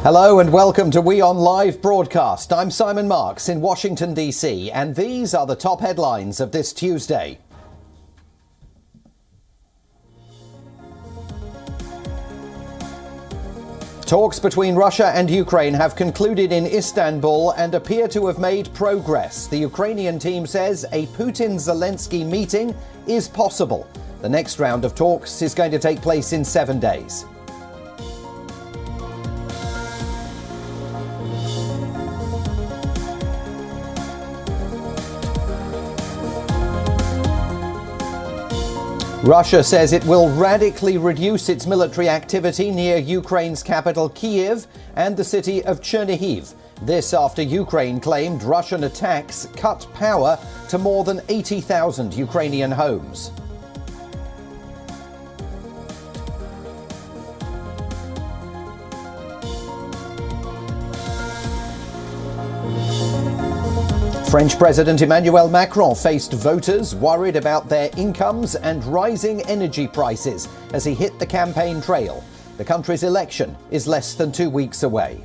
Hello and welcome to WION Live Broadcast. I'm Simon Marks in Washington, D.C., and these are the top headlines of this Tuesday. Talks between Russia and Ukraine have concluded in Istanbul and appear to have made progress. The Ukrainian team says a Putin-Zelensky meeting is possible. The next round of talks is going to take place in 7 days. Russia says it will radically reduce its military activity near Ukraine's capital Kyiv and the city of Chernobyl. This after Ukraine claimed Russian attacks cut power to more than 80,000 Ukrainian homes. French President Emmanuel Macron faced voters worried about their incomes and rising energy prices as he hit the campaign trail. The country's election is less than 2 weeks away.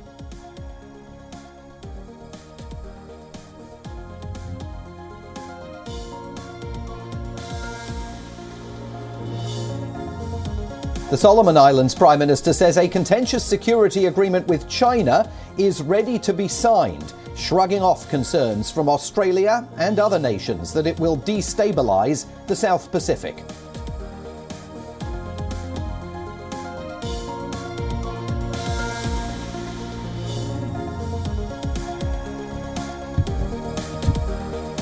The Solomon Islands Prime Minister says a contentious security agreement with China is ready to be signed, shrugging off concerns from Australia and other nations that it will destabilise the South Pacific.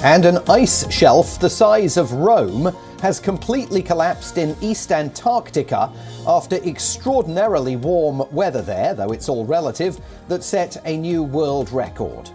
And an ice shelf the size of Rome has completely collapsed in East Antarctica after extraordinarily warm weather there, though it's all relative, that set a new world record.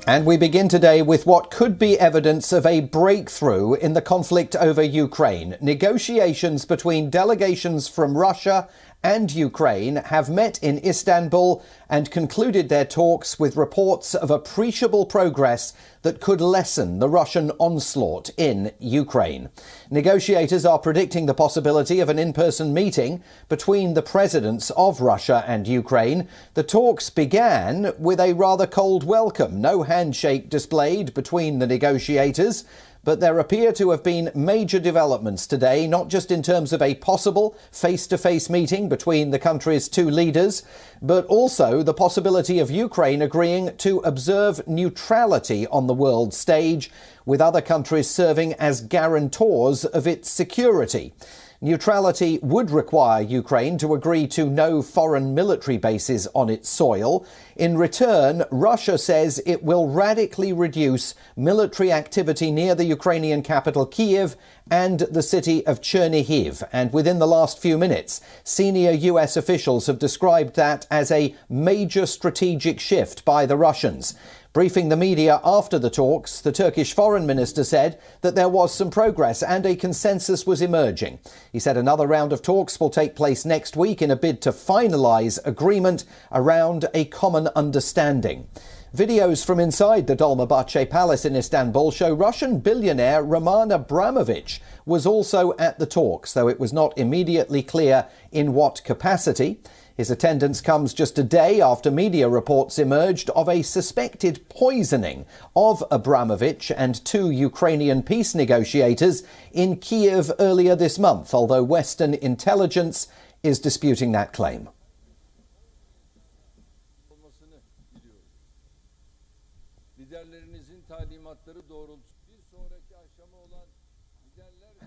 And we begin today with what could be evidence of a breakthrough in the conflict over Ukraine. Negotiations between delegations from Russia and Ukraine have met in Istanbul and concluded their talks with reports of appreciable progress that could lessen the Russian onslaught in Ukraine. Negotiators are predicting the possibility of an in-person meeting between the presidents of Russia and Ukraine. The talks began with a rather cold welcome. No handshake displayed between the negotiators. But there appear to have been major developments today, not just in terms of a possible face-to-face meeting between the country's two leaders, but also the possibility of Ukraine agreeing to observe neutrality on the world stage, with other countries serving as guarantors of its security. Neutrality would require Ukraine to agree to no foreign military bases on its soil. In return, Russia says it will radically reduce military activity near the Ukrainian capital Kyiv and the city of Chernobyl. And within the last few minutes, senior US officials have described that as a major strategic shift by the Russians. Briefing the media after the talks, the Turkish foreign minister said that there was some progress and a consensus was emerging. He said another round of talks will take place next week in a bid to finalise agreement around a common understanding. Videos from inside the Dolmabahce Palace in Istanbul show Russian billionaire Roman Abramovich was also at the talks, though it was not immediately clear in what capacity. His attendance comes just a day after media reports emerged of a suspected poisoning of Abramovich and two Ukrainian peace negotiators in Kyiv earlier this month, although Western intelligence is disputing that claim.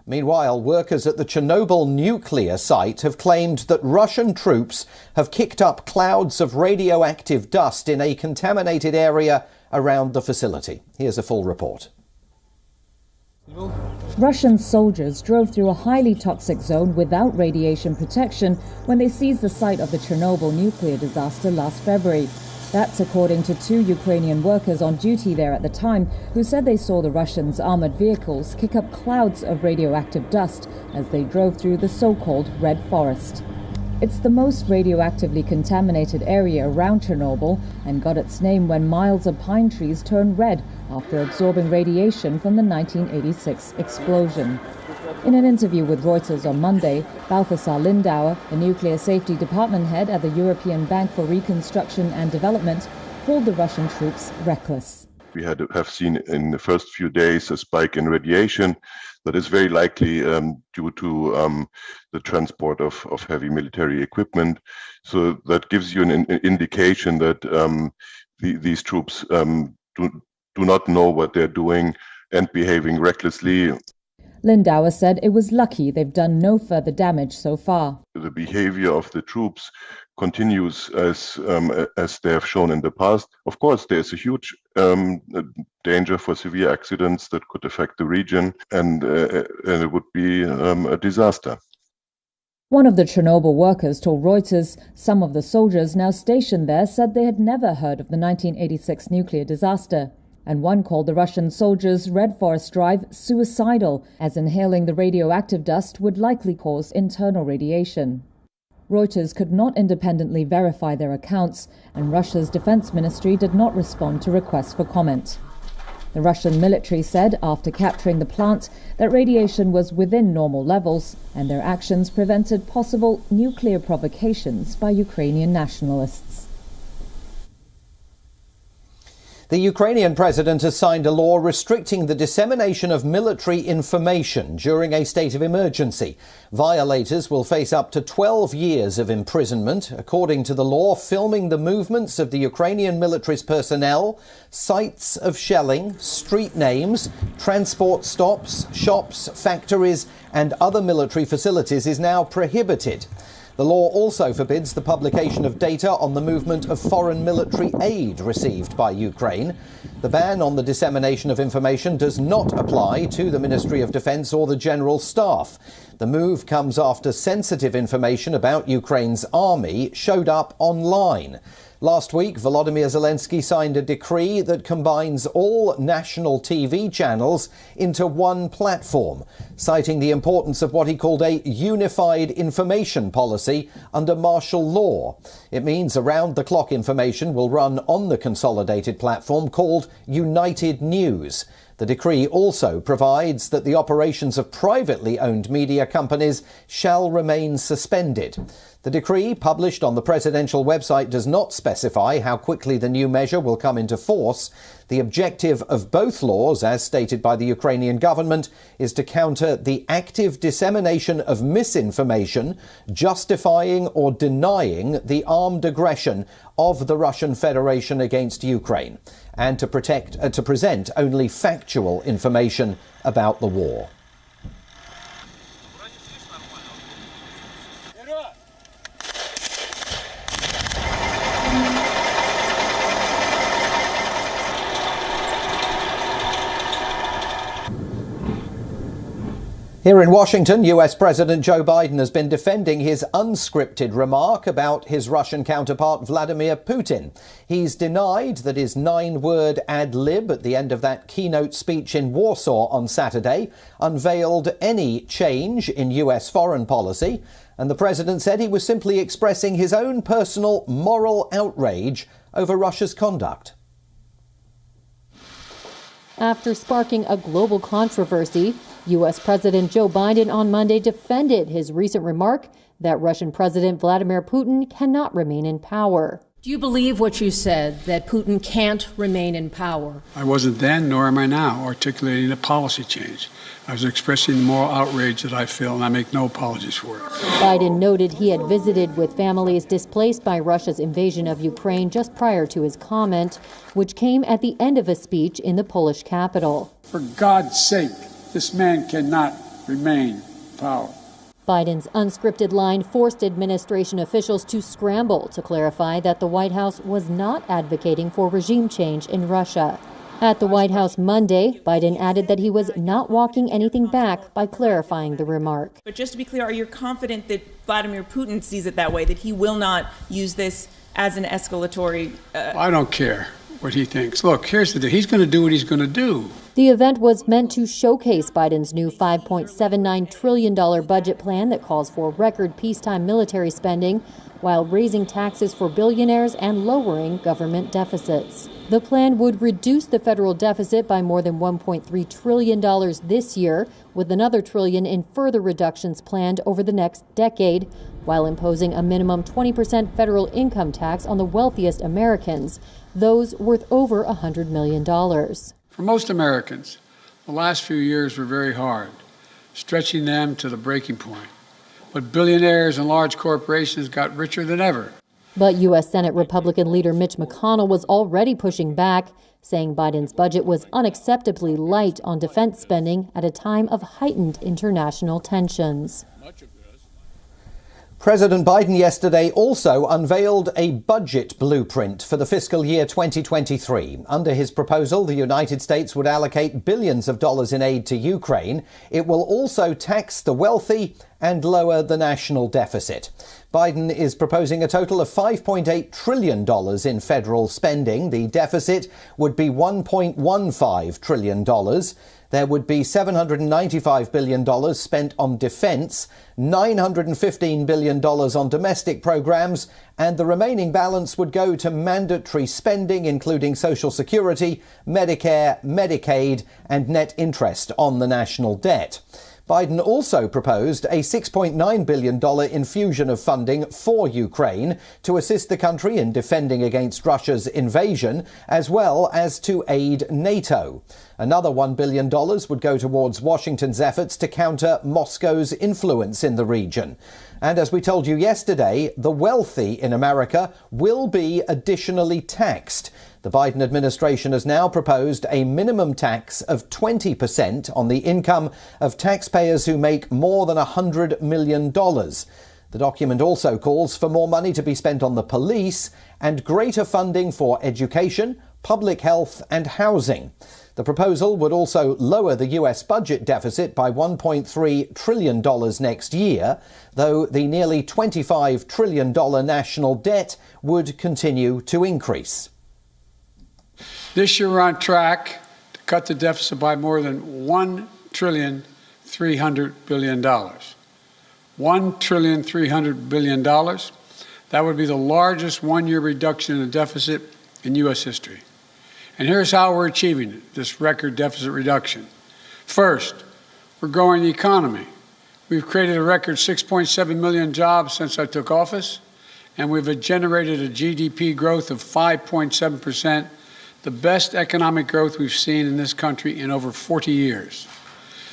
Meanwhile, workers at the Chernobyl nuclear site have claimed that Russian troops have kicked up clouds of radioactive dust in a contaminated area around the facility. Here's a full report. Russian soldiers drove through a highly toxic zone without radiation protection when they seized the site of the Chernobyl nuclear disaster last February. That's according to two Ukrainian workers on duty there at the time who said they saw the Russians' armoured vehicles kick up clouds of radioactive dust as they drove through the so-called Red Forest. It's the most radioactively contaminated area around Chernobyl and got its name when miles of pine trees turned red after absorbing radiation from the 1986 explosion. In an interview with Reuters on Monday, Balthasar Lindauer, the nuclear safety department head at the European Bank for Reconstruction and Development, called the Russian troops reckless. We have seen in the first few days a spike in radiation that is very likely due to the transport of heavy military equipment. So that gives you an indication that these troops do not know what they're doing and behaving recklessly. Lindauer said it was lucky they've done no further damage so far. The behavior of the troops continues as they have shown in the past. Of course, there's a huge danger for severe accidents that could affect the region, and it would be a disaster. One of the Chernobyl workers told Reuters some of the soldiers now stationed there said they had never heard of the 1986 nuclear disaster. And one called the Russian soldiers' Red Forest Drive suicidal, as inhaling the radioactive dust would likely cause internal radiation. Reuters could not independently verify their accounts, and Russia's defense ministry did not respond to requests for comment. The Russian military said after capturing the plant that radiation was within normal levels, and their actions prevented possible nuclear provocations by Ukrainian nationalists. The Ukrainian president has signed a law restricting the dissemination of military information during a state of emergency. Violators will face up to 12 years of imprisonment. According to the law, filming the movements of the Ukrainian military's personnel, sites of shelling, street names, transport stops, shops, factories and other military facilities is now prohibited. The law also forbids the publication of data on the movement of foreign military aid received by Ukraine. The ban on the dissemination of information does not apply to the Ministry of Defense or the General Staff. The move comes after sensitive information about Ukraine's army showed up online. Last week, Volodymyr Zelensky signed a decree that combines all national TV channels into one platform, citing the importance of what he called a unified information policy under martial law. It means around-the-clock information will run on the consolidated platform called United News. The decree also provides that the operations of privately owned media companies shall remain suspended. The decree, published on the presidential website, does not specify how quickly the new measure will come into force. The objective of both laws, as stated by the Ukrainian government, is to counter the active dissemination of misinformation, justifying or denying the armed aggression of the Russian Federation against Ukraine, and to present only factual information about the war. Here in Washington, US President Joe Biden has been defending his unscripted remark about his Russian counterpart Vladimir Putin. He's denied that his 9-word ad-lib at the end of that keynote speech in Warsaw on Saturday unveiled any change in US foreign policy, and the president said he was simply expressing his own personal moral outrage over Russia's conduct. After sparking a global controversy, U.S. President Joe Biden on Monday defended his recent remark that Russian President Vladimir Putin cannot remain in power. Do you believe what you said, that Putin can't remain in power? I wasn't then, nor am I now, articulating a policy change. I was expressing the moral outrage that I feel, and I make no apologies for it. Biden noted he had visited with families displaced by Russia's invasion of Ukraine just prior to his comment, which came at the end of a speech in the Polish capital. For God's sake, this man cannot remain in power. Biden's unscripted line forced administration officials to scramble to clarify that the White House was not advocating for regime change in Russia. At the White House Monday, Biden added that he was not walking anything back by clarifying the remark. But just to be clear, are you confident that Vladimir Putin sees it that way, that he will not use this as an escalatory... I don't care what he thinks. Look, here's the deal. He's going to do what he's going to do. The event was meant to showcase Biden's new $5.79 trillion budget plan that calls for record peacetime military spending while raising taxes for billionaires and lowering government deficits. The plan would reduce the federal deficit by more than $1.3 trillion this year, with another trillion in further reductions planned over the next decade, while imposing a minimum 20% federal income tax on the wealthiest Americans, those worth over $100 million. For most Americans, the last few years were very hard, stretching them to the breaking point. But billionaires and large corporations got richer than ever. But U.S. Senate Republican leader Mitch McConnell was already pushing back, saying Biden's budget was unacceptably light on defense spending at a time of heightened international tensions. President Biden yesterday also unveiled a budget blueprint for the fiscal year 2023. Under his proposal, the United States would allocate billions of dollars in aid to Ukraine. It will also tax the wealthy and lower the national deficit. Biden is proposing a total of $5.8 trillion in federal spending. The deficit would be $1.15 trillion. There would be $795 billion spent on defense, $915 billion on domestic programs, and the remaining balance would go to mandatory spending, including Social Security, Medicare, Medicaid, and net interest on the national debt. Biden also proposed a $6.9 billion infusion of funding for Ukraine to assist the country in defending against Russia's invasion, as well as to aid NATO. Another $1 billion would go towards Washington's efforts to counter Moscow's influence in the region. And as we told you yesterday, the wealthy in America will be additionally taxed. The Biden administration has now proposed a minimum tax of 20% on the income of taxpayers who make more than $100 million. The document also calls for more money to be spent on the police and greater funding for education, public health and housing. The proposal would also lower the U.S. budget deficit by $1.3 trillion next year, though the nearly $25 trillion national debt would continue to increase. This year we're on track to cut the deficit by more than $1.3 trillion. $1.3 trillion. That would be the largest one-year reduction in the deficit in U.S. history. And here's how we're achieving this record deficit reduction. First, we're growing the economy. We've created a record 6.7 million jobs since I took office, and we've generated a GDP growth of 5.7%, the best economic growth we've seen in this country in over 40 years.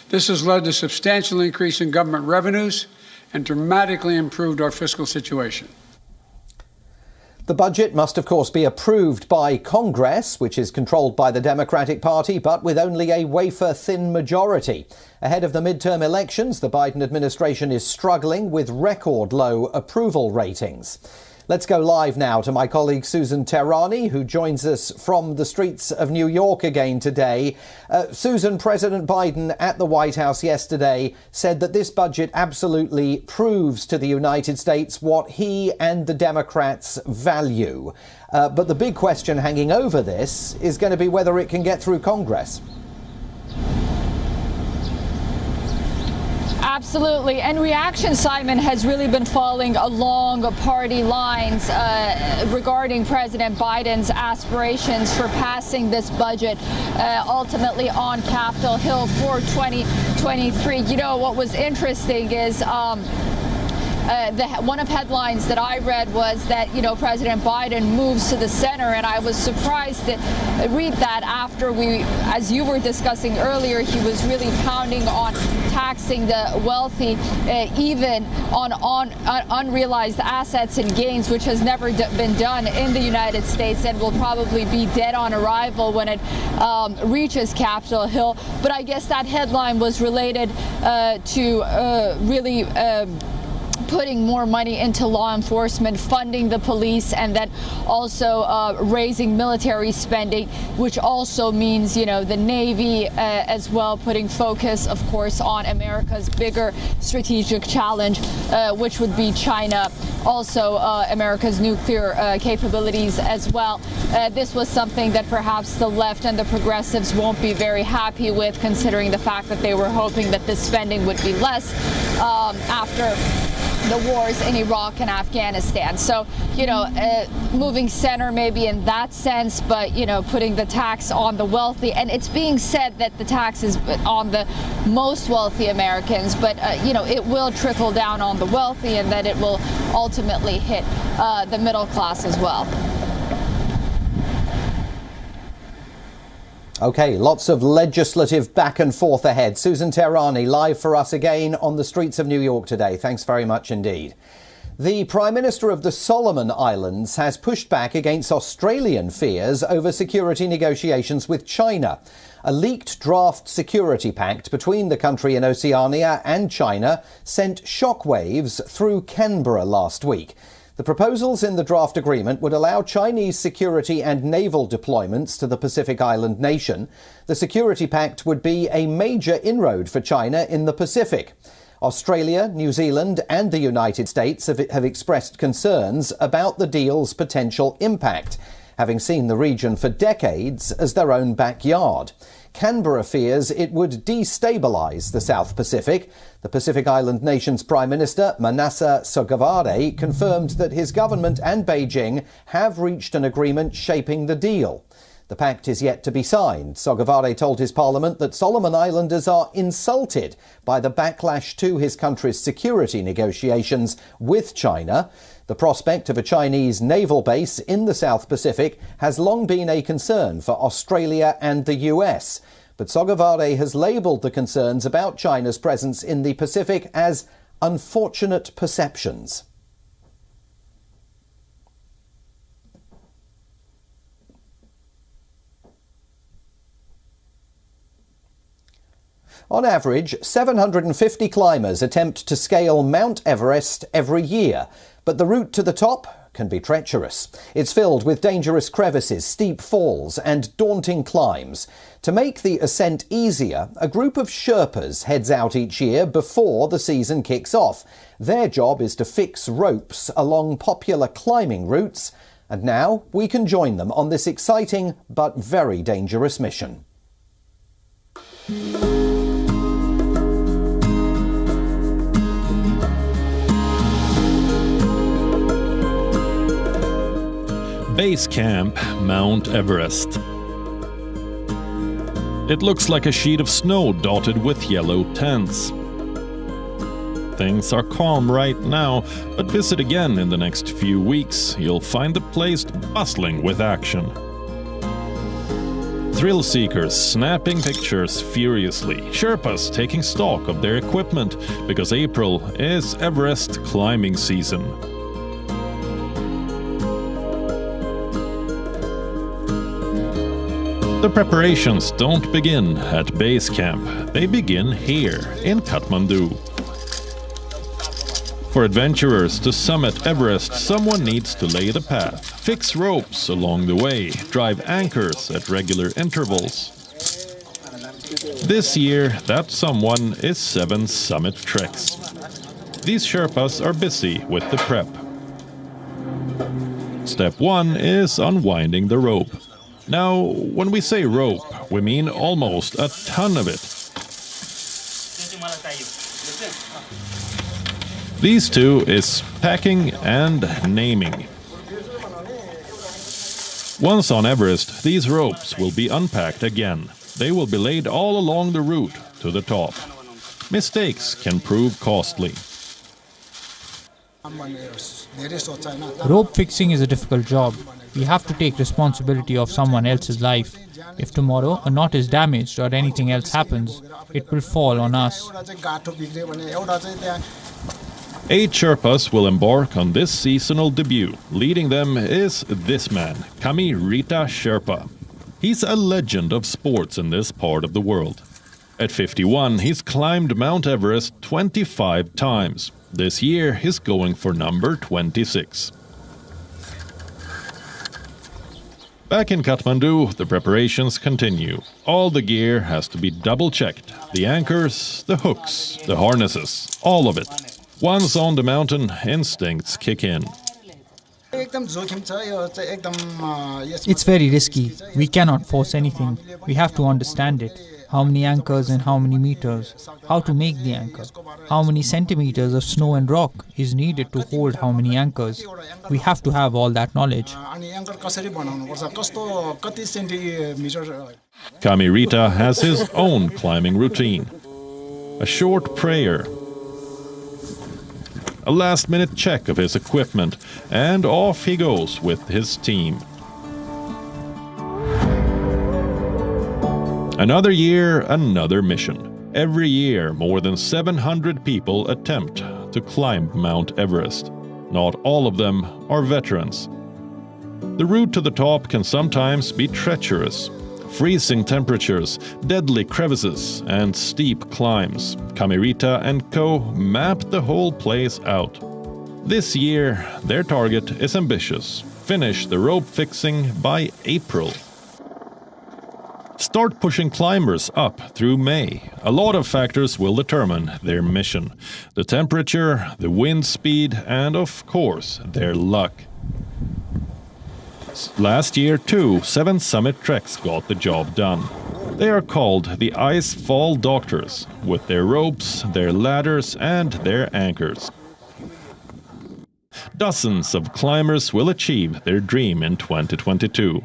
This has led to substantial increase in government revenues and dramatically improved our fiscal situation. The budget must, of course, be approved by Congress, which is controlled by the Democratic Party, but with only a wafer-thin majority. Ahead of the midterm elections, the Biden administration is struggling with record-low approval ratings. Let's go live now to my colleague Susan Tehrani, who joins us from the streets of New York again today. Susan, President Biden at the White House yesterday said that this budget absolutely proves to the United States what he and the Democrats value. But the big question hanging over this is going to be whether it can get through Congress. Absolutely. And reaction, Simon, has really been falling along party lines regarding President Biden's aspirations for passing this budget ultimately on Capitol Hill for 2023. You know, what was interesting is one of headlines that I read was that, you know, President Biden moves to the center, and I was surprised to read that after as you were discussing earlier, he was really pounding on taxing the wealthy, even on unrealized assets and gains, which has never been done in the United States and will probably be dead on arrival when it reaches Capitol Hill. But I guess that headline was related to really putting more money into law enforcement, funding the police, and then also raising military spending, which also means, the Navy as well, putting focus, of course, on America's bigger strategic challenge, which would be China, also America's nuclear capabilities as well. This was something that perhaps the left and the progressives won't be very happy with, considering the fact that they were hoping that this spending would be less after the wars in Iraq and Afghanistan. So, moving center maybe in that sense, but, putting the tax on the wealthy. And it's being said that the tax is on the most wealthy Americans, but, it will trickle down on the wealthy, and that it will ultimately hit the middle class as well. OK, lots of legislative back and forth ahead. Susan Tehrani live for us again on the streets of New York today. Thanks very much indeed. The Prime Minister of the Solomon Islands has pushed back against Australian fears over security negotiations with China. A leaked draft security pact between the country in Oceania and China sent shockwaves through Canberra last week. The proposals in the draft agreement would allow Chinese security and naval deployments to the Pacific Island nation. The security pact would be a major inroad for China in the Pacific. Australia, New Zealand and the United States have expressed concerns about the deal's potential impact, having seen the region for decades as their own backyard. Canberra fears it would destabilise the South Pacific. The Pacific Island nation's Prime Minister, Manasseh Sogavare, confirmed that his government and Beijing have reached an agreement shaping the deal. The pact is yet to be signed. Sogavare told his parliament that Solomon Islanders are insulted by the backlash to his country's security negotiations with China. The prospect of a Chinese naval base in the South Pacific has long been a concern for Australia and the US. But Sogavare has labelled the concerns about China's presence in the Pacific as unfortunate perceptions. On average, 750 climbers attempt to scale Mount Everest every year, but the route to the top can be treacherous. It's filled with dangerous crevices, steep falls and daunting climbs. To make the ascent easier, a group of Sherpas heads out each year before the season kicks off. Their job is to fix ropes along popular climbing routes, and now we can join them on this exciting but very dangerous mission. Base Camp, Mount Everest. It looks like a sheet of snow dotted with yellow tents. Things are calm right now, but visit again in the next few weeks. You'll find the place bustling with action. Thrill seekers snapping pictures furiously. Sherpas taking stock of their equipment, because April is Everest climbing season. The preparations don't begin at base camp, they begin here in Kathmandu. For adventurers to summit Everest, someone needs to lay the path, fix ropes along the way, drive anchors at regular intervals. This year, that someone is 7 Summit Treks. These Sherpas are busy with the prep. Step 1 is unwinding the rope. Now, when we say rope, we mean almost a ton of it. These two is packing and naming. Once on Everest, these ropes will be unpacked again. They will be laid all along the route to the top. Mistakes can prove costly. Rope fixing is a difficult job. We have to take responsibility of someone else's life. If tomorrow a knot is damaged or anything else happens, it will fall on us. 8 Sherpas will embark on this seasonal debut. Leading them is this man, Kami Rita Sherpa. He's a legend of sports in this part of the world. At 51, he's climbed Mount Everest 25 times. This year he's going for number 26. Back in Kathmandu, the preparations continue. All the gear has to be double-checked. The anchors, the hooks, the harnesses, all of it. Once on the mountain, instincts kick in. It's very risky. We cannot force anything. We have to understand it. How many anchors and how many meters? How to make the anchor? How many centimeters of snow and rock is needed to hold how many anchors? We have to have all that knowledge. Kami Rita has his own climbing routine. A short prayer, a last-minute check of his equipment, and off he goes with his team. Another year, another mission. Every year, more than 700 people attempt to climb Mount Everest. Not all of them are veterans. The route to the top can sometimes be treacherous. Freezing temperatures, deadly crevices, and steep climbs. Kami Rita and co. map the whole place out. This year, their target is ambitious. Finish the rope fixing by April. Start pushing climbers up through May. A lot of factors will determine their mission. The temperature, the wind speed, and of course, their luck. Last year too, 7 summit treks got the job done. They are called the Ice Fall Doctors, with their ropes, their ladders, and their anchors. Dozens of climbers will achieve their dream in 2022.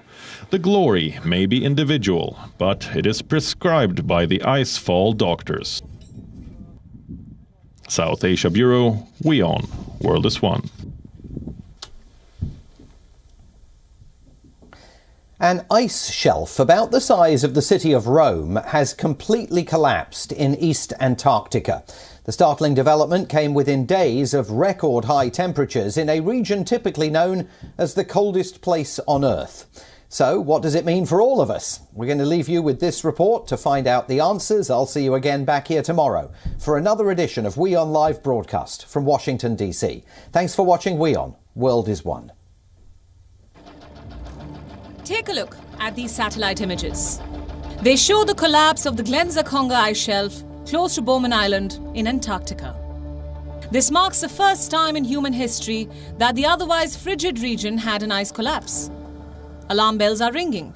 The glory may be individual, but it is prescribed by the Ice Fall Doctors. South Asia Bureau, WION, World is One. An ice shelf about the size of the city of Rome has completely collapsed in East Antarctica. The startling development came within days of record high temperatures in a region typically known as the coldest place on Earth. So what does it mean for all of us? We're going to leave you with this report to find out the answers. I'll see you again back here tomorrow for another edition of WION Live Broadcast from Washington, D.C. Thanks for watching WION. World is One. Take a look at these satellite images. They show the collapse of the Glensakonga ice shelf close to Bowman Island in Antarctica. This marks the first time in human history that the otherwise frigid region had an ice collapse. Alarm bells are ringing.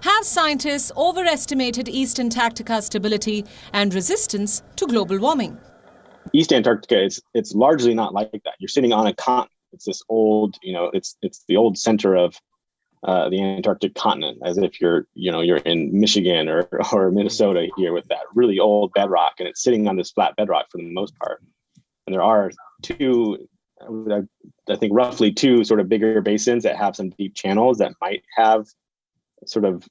Have scientists overestimated East Antarctica's stability and resistance to global warming? East Antarctica, it's largely not like that. You're sitting on a continent. It's this old, it's the old center of the Antarctic continent, as if you're in Michigan or Minnesota here with that really old bedrock, and it's sitting on this flat bedrock for the most part. And there are I think roughly 2 sort of bigger basins that have some deep channels that might have sort of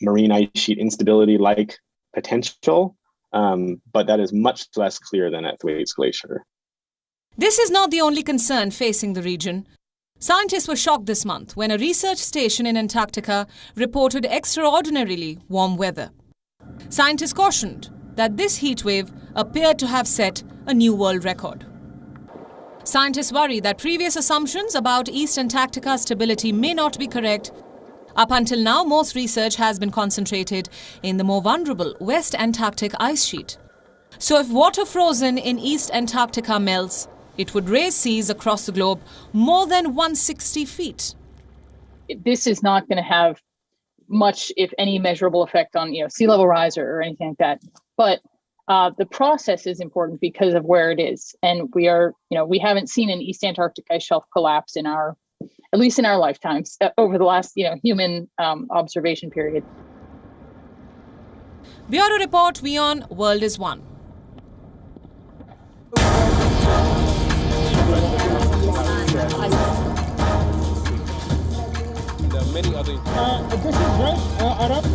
marine ice sheet instability like potential, but that is much less clear than at Thwaites Glacier. This is not the only concern facing the region. Scientists were shocked this month when a research station in Antarctica reported extraordinarily warm weather. Scientists cautioned that this heatwave appeared to have set a new world record. Scientists worry that previous assumptions about East Antarctica's stability may not be correct. Up until now, most research has been concentrated in the more vulnerable West Antarctic ice sheet. So if water frozen in East Antarctica melts, it would raise seas across the globe more than 160 feet. This is not going to have much, if any, measurable effect on sea level rise or anything like that. But the process is important because of where it is, and we haven't seen an East Antarctic ice shelf collapse at least in our lifetimes over the last human observation period. Bureau Report, WION, World is One. Many other. This is right, Arab.